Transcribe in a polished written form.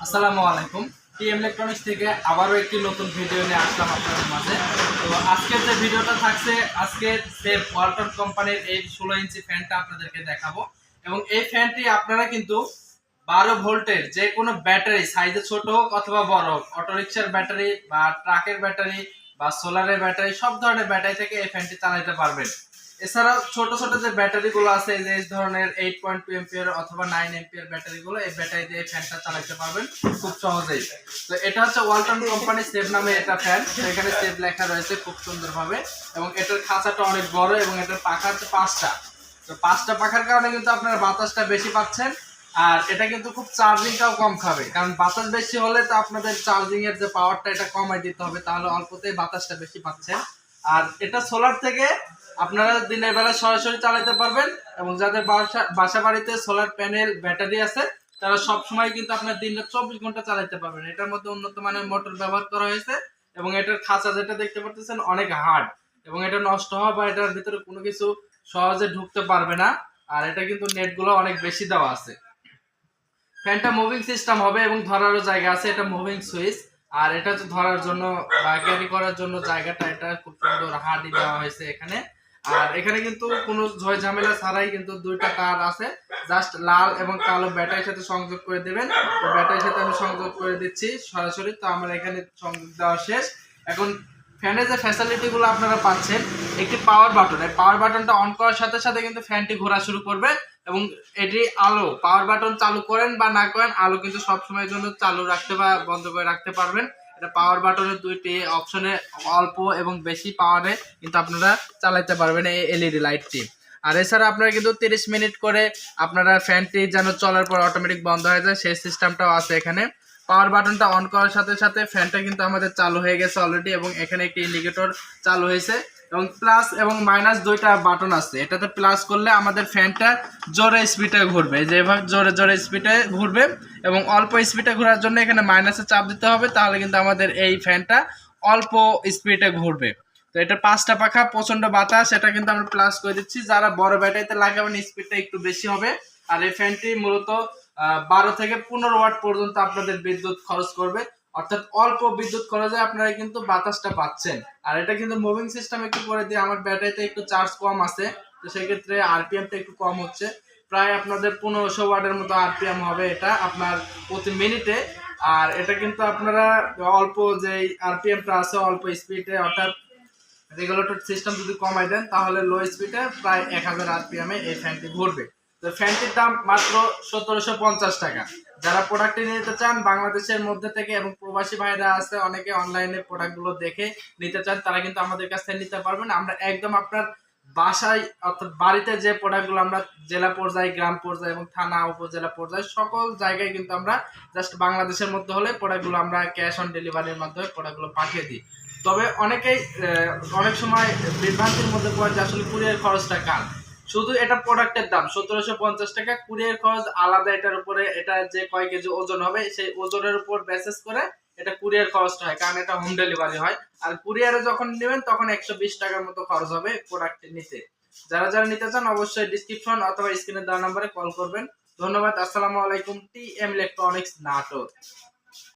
আসসালামু আলাইকুম। TM electronics থেকে আবারও একটি নতুন ভিডিও নিয়ে আসলাম আপনাদের মাঝে। তো আজকের যে ভিডিওটা থাকছে, আজকে সেভ ওয়ালটন কোম্পানির এই 16 ইঞ্চি ফ্যানটা আপনাদেরকে দেখাবো। এবং এই ফ্যানটি আপনারা কিন্তু 12 ভোল্টের যে কোনো ব্যাটারি, সাইজে ছোট হোক অথবা বড় হোক, অটোরিকশার ব্যাটারি বা ট্রাকের ব্যাটারি বা সোলারের ব্যাটারি, সব ধরনের ব্যাটারি থেকে এই ফ্যানটি চালাতে পারবেন। এছাড়াও ছোট ছোট যে ব্যাটারিগুলো আছে, যে এই ধরনের 8.2 এম্পিয়ার অথবা 9 এম্পিয়ার ব্যাটারিগুলো, এই ব্যাটারি দিয়ে ফ্যানটা চালাতে পারবেন খুব সহজেই। তো এটা হচ্ছে ওয়ালটন কোম্পানি সেভ নামে এটা ফ্যান। এখানে সেভ লেখা রয়েছে খুব সুন্দরভাবে, এবং এটার খাঁচাটা অনেক বড় এবং এটার পাখা হচ্ছে 5টা। তো 5টা পাখার কারণে কিন্তু আপনারা বাতাসটা বেশি পাচ্ছেন। আর এটা কিন্তু খুব চার্জিংটাও কম খাবে, কারণ বাতাস বেশি হলে তো আপনাদের চার্জিং এর যে পাওয়ারটা এটা কমাই দিতে হবে, তাহলে অল্পতেই বাতাসটা বেশি পাচ্ছেন। আর এটা সোলার থেকে আপনারা দিনের বেলা সরাসরি চালাতে পারবেন, এবং যাদের বাসা বাড়িতে সোলার প্যানেল ব্যাটারি আছে তারা সব সময় কিন্তু আপনার দিনে 24 ঘন্টা চালাতে পারবেন। এটার মধ্যে উন্নত মানের মোটর ব্যবহার করা হয়েছে, এবং এটার খাঁচা যেটা দেখতে পাচ্ছেন অনেক হার্ড, এবং এটা নষ্ট হওয়া বা এটার ভিতরে কোনো কিছু সহজে ঢুকতে পারবে না। আর এটা কিন্তু নেটগুলো অনেক বেশি দেওয়া আছে। ফ্যানটা মুভিং সিস্টেম হবে এবং ধরারও জায়গা আছে, এটা মুভিং সুইচ। আর এটা হচ্ছে ধরার জন্য বা ক্যারি করার জন্য জায়গাটা, এটা খুব সুন্দর হার্ডি দেওয়া হয়েছে এখানে। আর এখানে কিন্তু কোনো ঝয় ঝামেলা ছাড়াই কিন্তু দুইটা তার আছে, জাস্ট লাল এবং কালো ব্যাটারির সাথে সংযোগ করে দেবেন। তো ব্যাটারির সাথে আমি সংযোগ করে দিচ্ছি সরাসরি। তো আমার এখানে সংযোগ দেওয়া শেষ। এখন ফ্যানের যে ফ্যাসিলিটিগুলো আপনারা পাচ্ছেন, একটি পাওয়ার বাটন, এই পাওয়ার বাটনটা অন করার সাথে সাথে কিন্তু ফ্যানটি ঘোরা শুরু করবে, এবং এটি আলো, পাওয়ার বাটন চালু করেন বা না করেন, আলো কিন্তু সব সময়ের জন্য চালু রাখতে বা বন্ধ করে রাখতে পারবেন। এটা পাওয়ার বাটনের দুইটি অপশনে অল্প এবং বেশি পাওয়ারে কিন্তু আপনারা চালাতে পারবেন এই এলইডি লাইটটি। আর এছাড়া আপনারা কিন্তু 30 মিনিট করে আপনারা ফ্যানটি যেন চলার পর অটোমেটিক বন্ধ হয়ে যায়, সেই সিস্টেমটাও আছে এখানে। পাওয়ার বাটনটা অন করার সাথে সাথে ফ্যানটা কিন্তু আমাদের চালু হয়ে গেছে অলরেডি, এবং এখানে একটি ইন্ডিকেটর চালু হয়েছে, এবং প্লাস এবং মাইনাস দুইটা বাটন আছে। এটাতে প্লাস করলে আমাদের ফ্যানটা জোরে স্পিডে ঘুরবে, যেভাবে জোরে জোরে স্পিডে ঘুরবে, এবং অল্প স্পিডে ঘোরার জন্য এখানে মাইনাসে চাপ দিতে হবে, তাহলে কিন্তু আমাদের এই ফ্যানটা অল্প স্পিডে ঘুরবে। তো এটা 5টা পাখা, প্রচন্ড বাতাস, এটা কিন্তু আমরা প্লাস করে দিচ্ছি। যারা বড় ব্যাটারিতে লাগাবেন স্পিডটা একটু বেশি হবে। আর এই ফ্যানটি মূলত 12 থেকে 15 ওয়াট পর্যন্ত আপনাদের বিদ্যুৎ খরচ করবে, অর্থাৎ অল্প বিদ্যুৎ খরচে আপনারা কিন্তু বাতাসটা পাচ্ছেন। আর এটা কিন্তু মুভিং সিস্টেম একটু করে দিয়ে, আমার ব্যাটারিতে একটু চার্জ কম আছে, তো সেক্ষেত্রে আরপিএমটা একটু কম হচ্ছে, প্রায় আপনাদের 1500 ওয়াটের মতো আরপিএম হবে এটা আপনার প্রতি মিনিটে। আর এটা কিন্তু আপনারা অল্প যে আরপিএমটা আছে অল্প স্পিডে, অর্থাৎ রেগুলেটর সিস্টেম যদি কমাই দেন, তাহলে লো স্পিডে প্রায় 1000 আরপিএম এ এই ফ্যানটি ঘুরবে। তো ফ্যানটির দাম মাত্র 1750 টাকা। যারা প্রোডাক্টটি নিতে চান বাংলাদেশের মধ্যে থেকে, এবং প্রবাসী ভাইরা আছে অনেকে অনলাইনে প্রোডাক্টগুলো দেখে নিতে চান, তারা কিন্তু আমাদের কাছ থেকে নিতে পারবেন। আমরা একদম আপনার বাসায় অর্থাৎ বাড়িতে যে প্রোডাক্টগুলো আমরা জেলা পর্যায়ে, গ্রাম পর্যায়ে এবং থানা উপজেলা পর্যায়ে সকল জায়গায় কিন্তু আমরা জাস্ট বাংলাদেশের মধ্যে হলে প্রোডাক্টগুলো আমরা ক্যাশ অন ডেলিভারির মাধ্যমে প্রোডাক্টগুলো পাঠিয়ে দিই। তবে অনেকেই অনেক সময় বিভ্রান্তির মধ্যে পড়ে যে আসলে কুরিয়ার খরচটা কার। শুধু এটা প্রোডাক্টের দাম 1750 টাকা, কুরিয়ার খরচ আলাদা। এটার উপরে এটা যে কয় কেজি ওজন হবে সেই ওজনের উপর বেসিস করে এটা কুরিয়ার খরচটা হয়, কারণ এটা হোম ডেলিভারি হয়। আর কুরিয়ারে যখন নেবেন তখন 120 টাকার মতো খরচ হবে প্রোডাক্ট নিতে। যারা যারা নিতে চান অবশ্যই ডিসক্রিপশন অথবা স্ক্রিনে দেওয়া নম্বরে কল করবেন। ধন্যবাদ। আসসালামু আলাইকুম। TM electronics Natore.